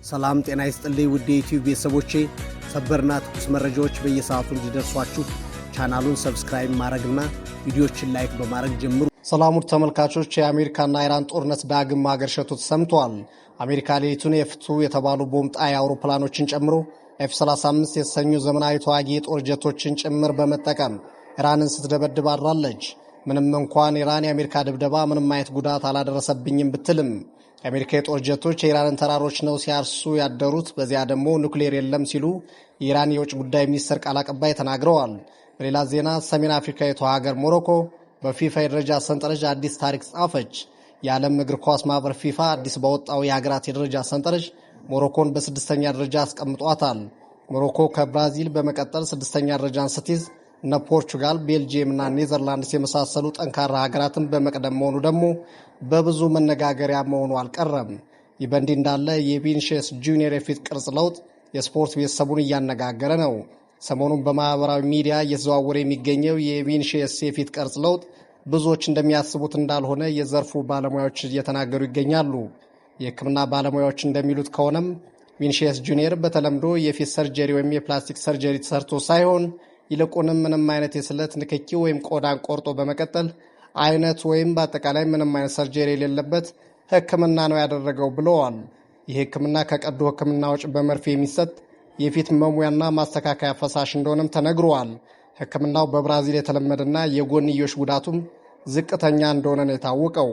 ሰላም ጤና ይስጥልኝ ውድ የዩቲዩብ ቤተሰቦቼ ሰበርና ትኩስ መረጃዎች በየሰዓቱ እንዲደርሷችሁ ቻናሉን ሰብስክራይብ ማድረግና ቪዲዮዎችን ላይክ በማድረግ ጀምሩ። ሰላም ውድ ተመልካቾች፣ የአሜሪካና ኢራን ጦርነት ዳግም ማገርሸቱ ተሰምቷል። አሜሪካ ሌሊቱን F2 የተባሉ ቦምብ ጣይ አውሮፕላኖችን ጨምሮ F35 የተሰኙ ዘመናዊ ተዋጊ የጦር ጀቶችን ጭምር በመጠቀም ኢራንን ስትደበድብ አድራለች። ምንም እንኳን ኢራን የአሜሪካ ድብደባ ምንም አይነት ጉዳት አላደረሰብኝም ብትልም የአሜሪካ የጦር ጀቶች የኢራንን ተራሮች ነው ሲያርሱ ያደሩት፣ በዚያ ደግሞ ኑክሌር የለም ሲሉ የኢራን የውጭ ጉዳይ ሚኒስትር ቃል አቀባይ ተናግረዋል። በሌላ ዜና ሰሜን አፍሪካዊቷ ሀገር ሞሮኮ በፊፋ የደረጃ ሰንጠረዥ አዲስ ታሪክ ጻፈች። የዓለም እግር ኳስ ማህበር ፊፋ አዲስ ባወጣው የሀገራት የደረጃ ሰንጠረዥ ሞሮኮን በስድስተኛ ደረጃ አስቀምጧታል። ሞሮኮ ከብራዚል በመቀጠል ስድስተኛ ደረጃን ስትይዝ እነ ፖርቹጋል፣ ቤልጂየም እና ኔዘርላንድስ የመሳሰሉ ጠንካራ ሀገራትን በመቅደም መሆኑ ደግሞ በብዙ መነጋገሪያ መሆኑ አልቀረም። ይህ በእንዲህ እንዳለ የቪኒሺየስ ጁኒየር የፊት ቅርጽ ለውጥ የስፖርት ቤተሰቡን እያነጋገረ ነው። ሰሞኑን በማህበራዊ ሚዲያ እየተዘዋወረ የሚገኘው የቪኒሺየስ የፊት ቅርጽ ለውጥ ብዙዎች እንደሚያስቡት እንዳልሆነ የዘርፉ ባለሙያዎች እየተናገሩ ይገኛሉ። የሕክምና ባለሙያዎች እንደሚሉት ከሆነም ቪኒሺየስ ጁኒየር በተለምዶ የፊት ሰርጀሪ ወይም የፕላስቲክ ሰርጀሪ ተሰርቶ ሳይሆን ይልቁንም ምንም አይነት የስለት ንክኪ ወይም ቆዳን ቆርጦ በመቀጠል አይነት ወይም በአጠቃላይ ምንም አይነት ሰርጀሪ የሌለበት ሕክምና ነው ያደረገው ብለዋል። ይህ ሕክምና ከቀዶ ሕክምና ውጭ በመርፌ የሚሰጥ የፊት መሙያና ማስተካከያ ፈሳሽ እንደሆነም ተነግሯል። ሕክምናው በብራዚል የተለመደና የጎንዮሽ ጉዳቱም ዝቅተኛ እንደሆነ ነው የታወቀው።